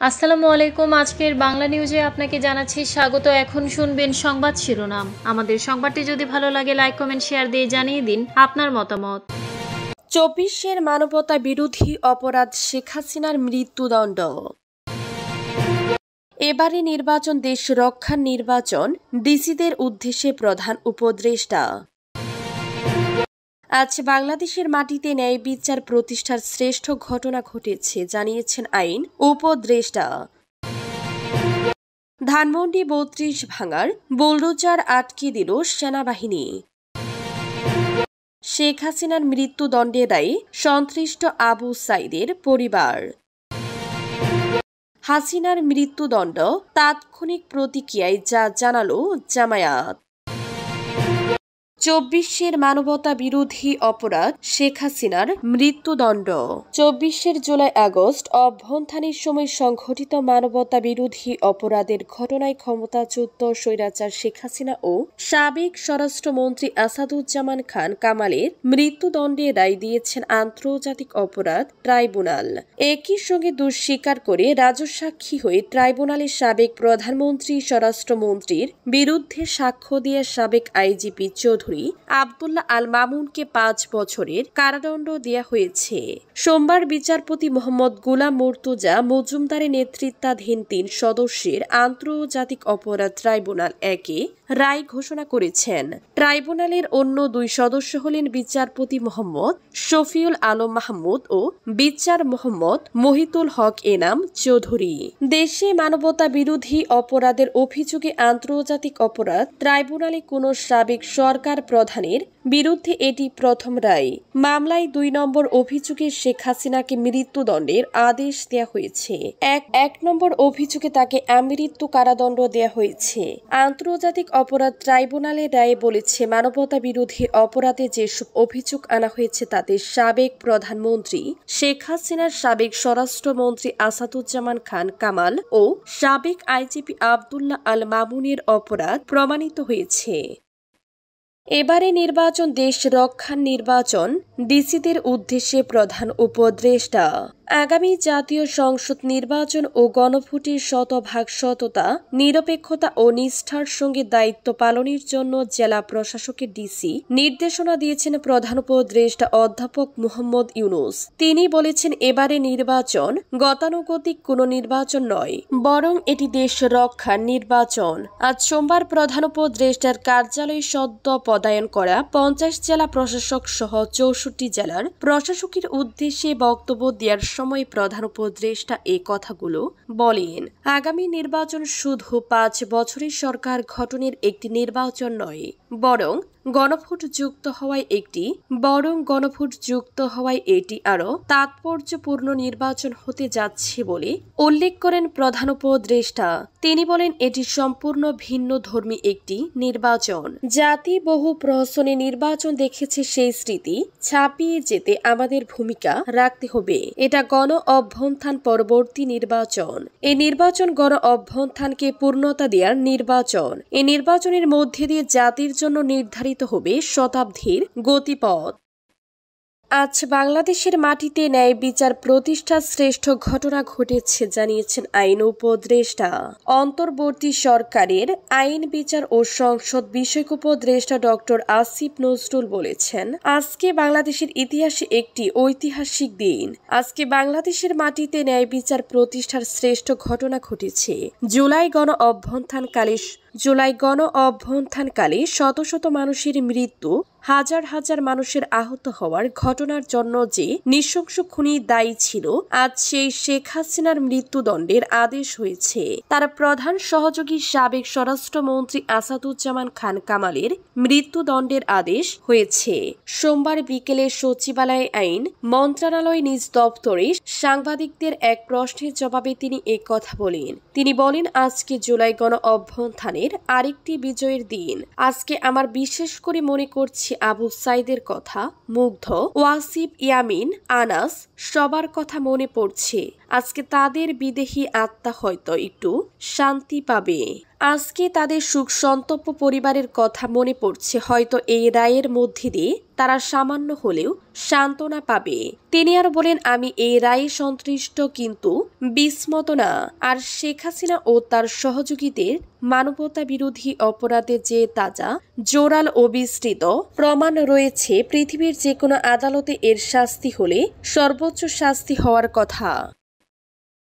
আসসালামু আলাইকুম। আজকের বাংলা নিউজে আপনাকে জানাচ্ছি স্বাগত। এখন শুনবেন সংবাদ শিরোনাম। আমাদের সংবাদটি যদি ভালো লাগে লাইক কমেন্ট শেয়ার দিয়ে জানিয়ে দিন আপনার মতামত। 24 মানবতা বিরোধী অপরাধ শেখ হাসিনার মৃত্যুদণ্ড। এবারে নির্বাচন দেশ রক্ষার নির্বাচন, ডিসিদের উদ্দেশ্যে প্রধান উপদেষ্টা। আজ বাংলাদেশের মাটিতে ন্যায় বিচার প্রতিষ্ঠার শ্রেষ্ঠ ঘটনা ঘটেছে জানিয়েছেন আইন উপদেষ্টা। ধানমন্ডি 32 ভাঙার বুলডোজার আটকে দিল সেনাবাহিনী। শেখ হাসিনার মৃত্যুদণ্ডের রায়ে সন্তুষ্ট আবু সাইদের পরিবার। হাসিনার মৃত্যুদণ্ড তাৎক্ষণিক প্রতিক্রিয়ায় যা জানালো জামায়াত। 24 মানবতা বিরোধী অপরাধ শেখ হাসিনার মৃত্যুদণ্ড। 24 জুলাই আগস্ট অভ্যুত্থানের সময় সংঘটিত মানবতা বিরোধী অপরাধের ঘটনায় ক্ষমতাচ্যুত স্বৈরাচার শেখ হাসিনা ও সাবেক স্বরাষ্ট্রমন্ত্রী আসাদুজ্জামান খান কামালের মৃত্যুদণ্ডে রায় দিয়েছেন আন্তর্জাতিক অপরাধ ট্রাইব্যুনাল। একই সঙ্গে দোষ স্বীকার করে রাজসাক্ষী হয়ে ট্রাইব্যুনালের সাবেক প্রধানমন্ত্রী স্বরাষ্ট্রমন্ত্রীর বিরুদ্ধে সাক্ষ্য দিয়ে সাবেক আইজিপি চৌধুরী আব্দুল্লাহ আল মামুনকে 5 বছরের কারাদণ্ড দেওয়া হয়েছে। সোমবার বিচারপতি মোহাম্মদ গোলাম মুর্তজা মজুমদারের নেতৃত্বাধীন 3 সদস্যের আন্তর্জাতিক অপরাধ ট্রাইব্যুনাল একে রায় ঘোষণা করেছেন। ট্রাইব্যুনালের অন্য 2 সদস্য হলেন বিচারপতি মোহাম্মদ শফিউল আলম মাহমুদ ও বিচার মোহাম্মদ মহিতুল হক এনাম চৌধুরী। দেশে মানবতা বিরোধী অপরাধের অভিযোগে আন্তর্জাতিক অপরাধ ট্রাইব্যুনালে কোনো সাবেক সরকার প্রধানের বিরুদ্ধে এটি প্রথম রায়। মামলায় 2 নম্বর অভিযোগে শেখ হাসিনাকে মৃত্যুদণ্ডের আদেশ দেওয়া হয়েছে। এক নম্বর অভিযোগে তাকে আমৃত্যু কারাদণ্ড দেওয়া হয়েছে। আন্তর্জাতিক অপরাধ ট্রাইব্যুনালের রায়ে বলেছে, মানবতা বিরোধী অপরাধে যেসব অভিযোগ আনা হয়েছে তাতে সাবেক প্রধানমন্ত্রী শেখ হাসিনার সাবেক স্বরাষ্ট্রমন্ত্রী আসাদুজ্জামান খান কামাল ও সাবেক আইজিপি আব্দুল্লাহ আল মামুনের অপরাধ প্রমাণিত হয়েছে। এবারে নির্বাচন দেশ রক্ষার নির্বাচন, ডিসিদের উদ্দেশ্যে প্রধান উপদেষ্টা। আগামী জাতীয় সংসদ নির্বাচন ও গণভোটের শতভাগ সততা, নিরপেক্ষতা ও নিষ্ঠার সঙ্গে দায়িত্ব পালনের জন্য জেলা প্রশাসকের ডিসি নির্দেশনা দিয়েছেন প্রধান উপদেষ্টা অধ্যাপক মোহাম্মদ ইউনুস। তিনি বলেছেন, এবারে নির্বাচন গতানুগতিক কোনো নির্বাচন নয়, বরং এটি দেশ রক্ষার নির্বাচন। আজ সোমবার প্রধান উপদেষ্টার কার্যালয়ে সদ্য পদায়ন করা 50 জেলা প্রশাসক সহ 64 জেলার প্রশাসকের উদ্দেশ্যে বক্তব্য দেওয়ার সময় প্রধান উপদেষ্টা এই কথাগুলো বলেন। আগামী নির্বাচন শুধু 5 বছরের সরকার গঠনের একটি নির্বাচন নয়, বরং গণভোট যুক্ত হওয়ায় এটি আরও তাৎপর্যপূর্ণ নির্বাচন হতে যাচ্ছে বলে উল্লেখ করেন প্রধান উপদেষ্টা। তিনি বলেন, এটি সম্পূর্ণ ভিন্ন ধর্মী একটি নির্বাচন। জাতি বহু প্রহসনে নির্বাচন দেখেছে, সেই স্মৃতি ছাপিয়ে যেতে আমাদের ভূমিকা রাখতে হবে। এটা গণ অভ্যুত্থান পরবর্তী নির্বাচন। এই নির্বাচন গণ অভ্যুত্থানকে পূর্ণতা দেওয়ার নির্বাচন। এই নির্বাচনের মধ্যে দিয়ে জাতির জন্য নির্ধারিত হবে শতাব্দীর গতিপথ। আজ বাংলাদেশের মাটিতে ন্যায় বিচার প্রতিষ্ঠার শ্রেষ্ঠ ঘটনা ঘটেছে জানিয়েছেন আইন উপদেষ্টা। অন্তর্বর্তী সরকারের আইন বিচার ও সংসদ বিষয়ক উপদেষ্টা ডক্টর আসিফ নজরুল বলেছেন, আজকে বাংলাদেশের ইতিহাসে একটি ঐতিহাসিক দিন। আজকে বাংলাদেশের মাটিতে ন্যায় বিচার প্রতিষ্ঠার শ্রেষ্ঠ ঘটনা ঘটেছে। জুলাই গণ অভ্যুত্থানকালে শত শত মানুষের মৃত্যু, হাজার হাজার মানুষের আহত হওয়ার ঘটনার জন্য যে নৃশংস খুনি দায়ী ছিল, আজ সেই শেখ হাসিনার মৃত্যুদণ্ডের আদেশ হয়েছে। তার প্রধান সহযোগী সাবেক স্বরাষ্ট্রমন্ত্রী আসাদুজ্জামান খান কামালের মৃত্যুদণ্ডের আদেশ হয়েছে। সোমবার বিকেলে সচিবালয়ে আইন মন্ত্রণালয় নিজ দপ্তরে সাংবাদিকদের এক প্রশ্নের জবাবে তিনি এ কথা বলেন। তিনি বলেন, আজকে জুলাই গণ অভ্যুত্থানের আরেকটি বিজয়ের দিন। আজকে আমার বিশেষ করে মনে করছি আবু সাইদের কথা, মুগ্ধ, ওয়াসিফ, ইয়ামিন, আনাস, সবার কথা মনে পড়ছে। আজকে তাদের বিদেহী আত্মা হয়তো একটু শান্তি পাবে। আজকে তাদের সুখ সন্তব্য পরিবারের কথা মনে পড়ছে। হয়তো এই রায়ের মধ্যে দিয়ে তারা সামান্য হলেও সান্ত্বনা পাবে। তিনি আরো বলেন, আমি এই রায়ে সন্তুষ্ট কিন্তু বিস্মত না। আর শেখ হাসিনা ও তার সহযোগীদের মানবতা বিরোধী অপরাধে যে তাজা জোরাল ও বিস্তৃত প্রমাণ রয়েছে, পৃথিবীর যে কোনো আদালতে এর শাস্তি হলে সর্বোচ্চ শাস্তি হওয়ার কথা।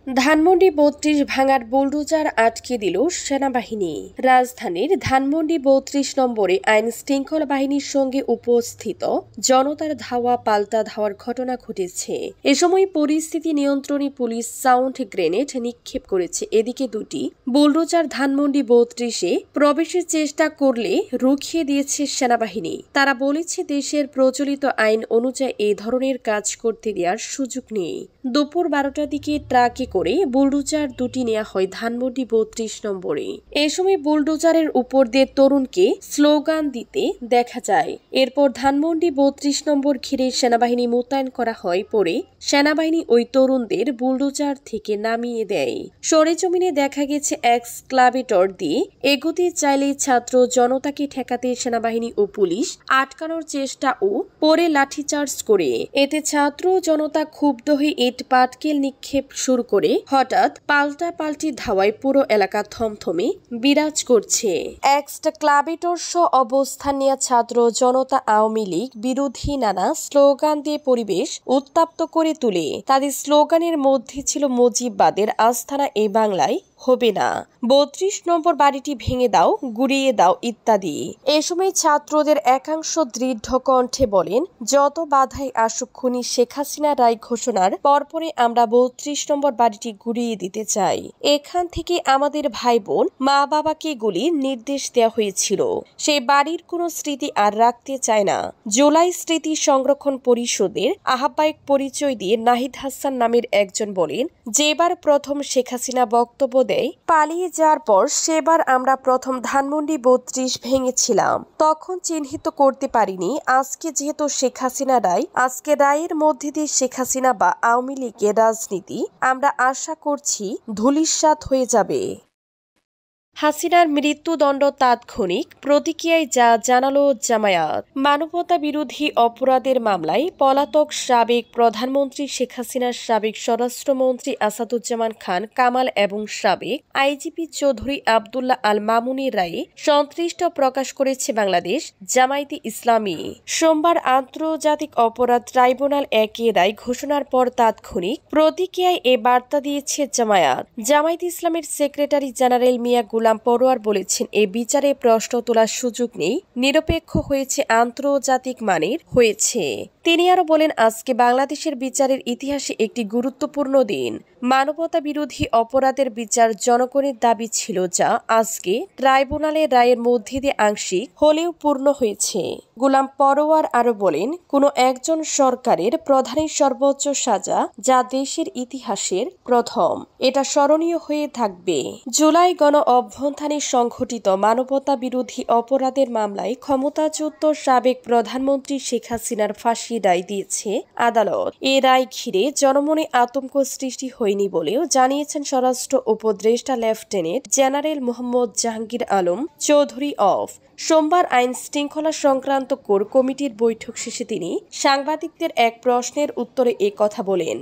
ধানমন্ডি ৩২ ভাঙার বুলডোজার আটকে দিল সেনাবাহিনী। রাজধানীর ধানমন্ডি ৩২ নম্বরে আইন শৃঙ্খলা বাহিনীর সঙ্গে উপস্থিত জনতার ধাওয়া পাল্টা ধাওয়ার ঘটনা ঘটেছে। এ সময় পরিস্থিতি নিয়ন্ত্রণে পুলিশ সাউন্ড গ্রেনেড নিক্ষেপ করেছে। এদিকে দুটি বুলডোজার ধানমন্ডি ৩২-এ প্রবেশের চেষ্টা করলে রুখিয়ে দিয়েছে সেনাবাহিনী। তারা বলেছে, দেশের প্রচলিত আইন অনুযায়ী এই ধরনের কাজ করতে দেওয়ার সুযোগ নেই। দুপুর ১২টার দিকে ট্রাকে করে বুলডোজার দুটি নেওয়া হয় ধানমন্ডি ৩২ নম্বরে। এ সময় বুলডোজারের উপর দিয়ে তরুণকে স্লোগান দিতে দেখা যায়। এরপর ধানমন্ডি ৩২ নম্বর ঘিরে সেনাবাহিনী মোতায়েন করা হয়। পরে সেনাবাহিনী ওই তরুণদের বুলডোজার থেকে নামিয়ে দেয়। সরেজমিনে দেখা গেছে এক্সক্লাভেটর দিয়ে এগোতে চাইলে ছাত্র জনতাকে ঠেকাতে সেনাবাহিনী ও পুলিশ আটকানোর চেষ্টা ও পরে লাঠিচার্জ করে। এতে ছাত্র জনতা ক্ষুব্ধ হয়ে ইট পাটকেল নিক্ষেপ শুরু করে। হঠাৎ পাল্টাপাল্টি ধাওয়ায় পুরো এলাকা থমথমে বিরাজ করছে। এক্সক্লাভেটর সহ অবস্থান নিয়ে ছাত্র জনতা আওয়ামী লীগ বিরোধী নানা স্লোগান দিয়ে পরিবেশ উত্তপ্ত করে তুলে। তাদের স্লোগানের মধ্যে ছিল, মুজিববাদের আস্থানা এই বাংলায় হবে না, ৩২ নম্বর বাড়িটি ভেঙে দাও, গুড়িয়ে দাও ইত্যাদি। এ সময় ছাত্রদের একাংশ দৃঢ় কণ্ঠে বলেন, যত বাধাই আসুক খুনি শেখ হাসিনা রায় ঘোষণার পরপরে আমরা ৩২ নম্বর বাড়িটি গুড়িয়ে দিতে চাই। এখান থেকে আমাদের ভাই বোন মা বাবাকে গুলির নির্দেশ দেওয়া হয়েছিল। সেই বাড়ির কোনো স্মৃতি আর রাখতে চায় না। জুলাই স্মৃতি সংরক্ষণ পরিষদের আহ্বায়ক পরিচয় দিয়ে নাহিদ হাসান নামের একজন বলেন, যেবার প্রথম শেখ হাসিনা বক্তব্য পালিয়ে যাওয়ার পর সেবার আমরা প্রথম ধানমন্ডি ৩২ ভেঙেছিলাম। তখন চিহ্নিত করতে পারিনি। আজকে যেহেতু শেখ হাসিনা রায়, আজকে রায়ের মধ্যে দিয়ে শেখ হাসিনা বা আওয়ামী লীগের রাজনীতি আমরা আশা করছি ধূলিসাৎ হয়ে যাবে। হাসিনার মৃত্যুদণ্ড তাৎক্ষণিক প্রতিক্রিয়ায় যা জানালো জামায়াত। মানবতা বিরোধী অপরাধের মামলায় পলাতক সাবেক প্রধানমন্ত্রী শেখ হাসিনার সাবেক স্বরাষ্ট্রমন্ত্রী আসাদুজ্জামান খান কামাল এবং সাবেক আইজিপি চৌধুরী আবদুল্লাহ আল মামুনের রায়ে সন্তুষ্ট প্রকাশ করেছে বাংলাদেশ জামায়াতে ইসলামী। সোমবার আন্তর্জাতিক অপরাধ ট্রাইব্যুনাল ১-এর রায় ঘোষণার পর তাৎক্ষণিক প্রতিক্রিয়ায় এ বার্তা দিয়েছে জামায়াত। জামায়াতে ইসলামের সেক্রেটারি জেনারেল মিয়া গোলাম পরোয়ার বলেছেন, এ বিচারে প্রশ্ন তোলার সুযোগ নেই, নিরপেক্ষ হয়েছে, আন্তর্জাতিক মানের হয়েছে। তিনি আরো বলেন, আজকে বাংলাদেশের বিচারের ইতিহাসে একটি গুরুত্বপূর্ণ দিন। মানবতা বিরোধী অপরাধের বিচার জনগণের দাবি ছিল, যা আজকে ট্রাইব্যুনালের রায়ের মধ্যে দিয়ে আংশিক হলেও পূর্ণ হয়েছে। গোলাম পরোয়ার আরো বলেন, কোন একজন সরকারের প্রধানের সর্বোচ্চ সাজা যা দেশের ইতিহাসের প্রথম, এটা স্মরণীয় হয়ে থাকবে। জুলাই গণ অভ্যুত্থানে সংঘটিত মানবতা বিরোধী অপরাধের মামলায় ক্ষমতাচ্যুত সাবেক প্রধানমন্ত্রী শেখ হাসিনার ফাঁসি রায় দিয়েছে আদালত। এ রায় ঘিরে জনমনে আতঙ্ক সৃষ্টি হয়নি বলেও জানিয়েছেন স্বরাষ্ট্র উপদেষ্টা লেফটেন্যান্ট জেনারেল মোহাম্মদ জাহাঙ্গীর আলম চৌধুরী। সোমবার আইন শৃঙ্খলা সংক্রান্ত কোর কমিটির বৈঠক শেষে তিনি সাংবাদিকদের এক প্রশ্নের উত্তরে এ কথা বলেন।